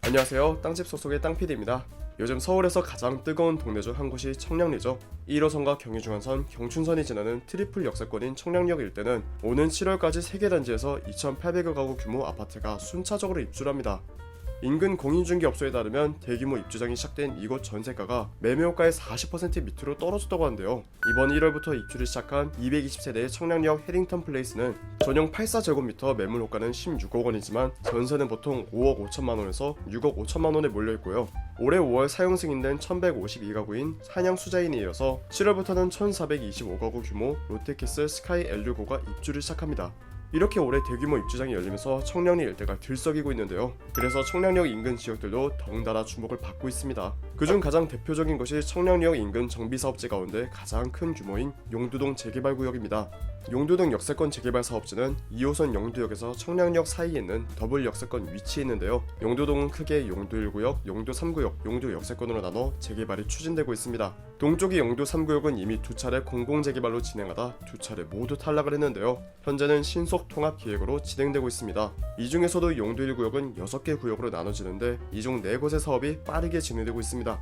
안녕하세요. 땅집 소속의 땅PD입니다. 요즘 서울에서 가장 뜨거운 동네 중 한 곳이 청량리죠. 1호선과 경의중앙선, 경춘선이 지나는 트리플 역세권인 청량리역 일대는 오는 7월까지 3개 단지에서 2,800여 가구 규모 아파트가 순차적으로 입주합니다. 인근 공인중개업소에 따르면 대규모 입주장이 시작된 이곳 전세가가 매매호가의 40% 밑으로 떨어졌다고 하는데요. 이번 1월부터 입주를 시작한 220세대의 청량리역 해링턴 플레이스는 전용 84제곱미터 매물호가는 16억 원이지만 전세는 보통 5억 5천만 원에서 6억 5천만 원에 몰려있고요. 올해 5월 사용 승인된 1152가구인 사냥 수자인에 이어서 7월부터는 1425가구 규모 롯데캐슬 스카이 L6호가 입주를 시작합니다. 이렇게 올해 대규모 입주장이 열리면서 청량리 일대가 들썩이고 있는데요. 그래서 청량리역 인근 지역들도 덩달아 주목을 받고 있습니다. 그중 가장 대표적인 것이 청량리역 인근 정비사업지 가운데 가장 큰 규모인 용두동 재개발구역입니다. 용두동 역세권 재개발 사업지는 2호선 용두역에서 청량리역 사이에 있는 더블 역세권 위치에 있는데요. 용두동은 크게 용두 1구역, 용두 3구역, 용두 역세권으로 나눠 재개발이 추진되고 있습니다. 동쪽의 용두 3구역은 이미 2차례 공공재개발로 진행하다 2차례 모두 탈락을 했는데요. 현재는 신속 통합 기획으로 진행되고 있습니다. 이 중에서도 용두 1구역은 6개 구역으로 나눠지는데 이 중 4곳의 사업이 빠르게 진행되고 있습니다.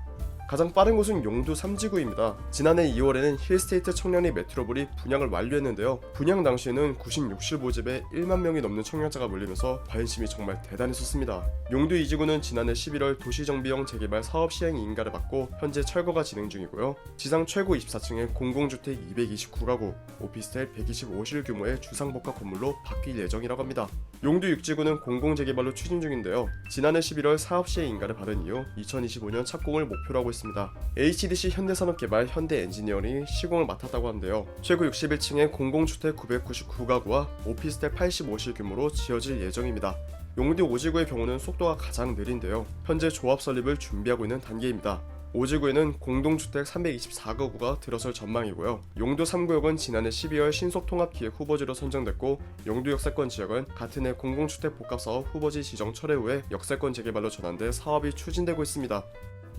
가장 빠른 곳은 용두 3지구입니다. 지난해 2월에는 힐스테이트 청량리 메트로볼이 분양을 완료했는데요. 분양 당시에는 96실 모집에 1만 명이 넘는 청약자가 몰리면서 관심이 정말 대단했었습니다. 용두 2지구는 지난해 11월 도시정비형 재개발 사업 시행 인가를 받고 현재 철거가 진행 중이고요. 지상 최고 24층에 공공주택 229가구, 오피스텔 125실 규모의 주상복합 건물로 바뀔 예정이라고 합니다. 용두 6지구는 공공재개발로 추진 중인데요. 지난해 11월 사업 시행 인가를 받은 이후 2025년 착공을 목표로 하고 있습니다. HDC 현대산업개발 현대엔지니어링이 시공을 맡았다고 하는데요. 최고 61층의 공공주택 999가구와 오피스텔 85실 규모로 지어질 예정입니다. 용두 5지구의 경우는 속도가 가장 느린데요. 현재 조합 설립을 준비하고 있는 단계입니다. 5지구에는 공동주택 324가구가 들어설 전망이고요. 용두 3구역은 지난해 12월 신속통합기획 후보지로 선정됐고 용두 역세권 지역은 같은 해 공공주택 복합사업 후보지 지정 철회 후에 역세권 재개발로 전환돼 사업이 추진되고 있습니다.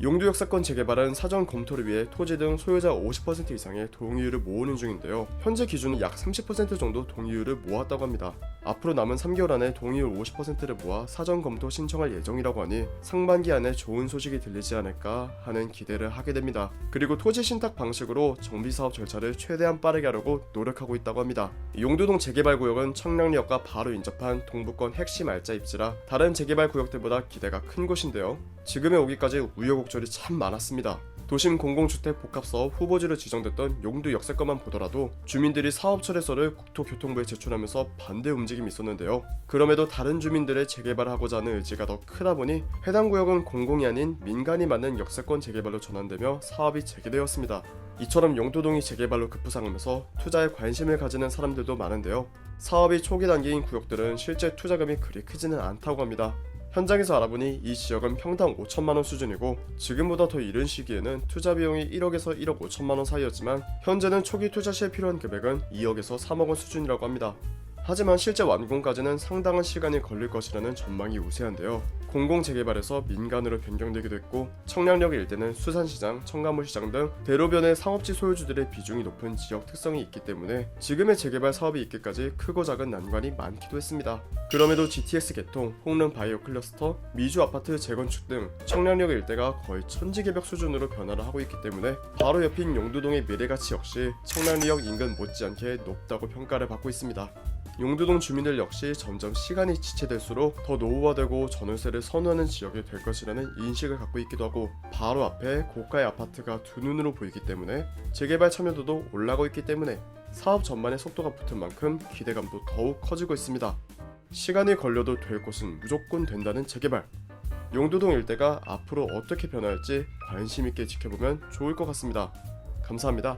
용두 역세권 재개발은 사전 검토를 위해 토지 등 소유자 50% 이상의 동의율을 모으는 중인데요. 현재 기준은 약 30% 정도 동의율을 모았다고 합니다. 앞으로 남은 3개월 안에 동의율 50%를 모아 사전 검토 신청할 예정이라고 하니 상반기 안에 좋은 소식이 들리지 않을까 하는 기대를 하게 됩니다. 그리고 토지 신탁 방식으로 정비사업 절차를 최대한 빠르게 하려고 노력하고 있다고 합니다. 용두동 재개발 구역은 청량리역과 바로 인접한 동부권 핵심 알짜 입지라 다른 재개발 구역들보다 기대가 큰 곳인데요. 지금에 오기까지 우여곡절이 참 많았습니다. 도심 공공주택 복합사업 후보지로 지정됐던 용두 역세권만 보더라도 주민들이 사업 철회서를 국토교통부에 제출하면서 반대 움직임이 있었는데요. 그럼에도 다른 주민들의 재개발을 하고자 하는 의지가 더 크다 보니 해당 구역은 공공이 아닌 민간이 맞는 역세권 재개발로 전환되며 사업이 재개되었습니다. 이처럼 용두동이 재개발로 급부상하면서 투자에 관심을 가지는 사람들도 많은데요. 사업이 초기 단계인 구역들은 실제 투자금이 그리 크지는 않다고 합니다. 현장에서 알아보니 이 지역은 평당 5천만원 수준이고 지금보다 더 이른 시기에는 투자 비용이 1억에서 1억 5천만원 사이였지만 현재는 초기 투자 시에 필요한 금액은 2억에서 3억원 수준이라고 합니다. 하지만 실제 완공까지는 상당한 시간이 걸릴 것이라는 전망이 우세한데요. 공공재개발에서 민간으로 변경되기도 했고 청량역 일대는 수산시장, 첨가물시장 등 대로변의 상업지 소유주들의 비중이 높은 지역 특성이 있기 때문에 지금의 재개발 사업이 있기까지 크고 작은 난관이 많기도 했습니다. 그럼에도 GTX 개통, 홍릉 바이오 클러스터, 미주 아파트 재건축 등 청량역 일대가 거의 천지개벽 수준으로 변화를 하고 있기 때문에 바로 옆인 용두동의 미래가치 역시 청량리역 인근 못지않게 높다고 평가를 받고 있습니다. 용두동 주민들 역시 점점 시간이 지체될수록 더 노후화되고 전월세를 선호하는 지역이 될 것이라는 인식을 갖고 있기도 하고 바로 앞에 고가의 아파트가 두 눈으로 보이기 때문에 재개발 참여도도 올라가고 있기 때문에 사업 전반에 속도가 붙은 만큼 기대감도 더욱 커지고 있습니다. 시간이 걸려도 될 곳은 무조건 된다는 재개발. 용두동 일대가 앞으로 어떻게 변화할지 관심 있게 지켜보면 좋을 것 같습니다. 감사합니다.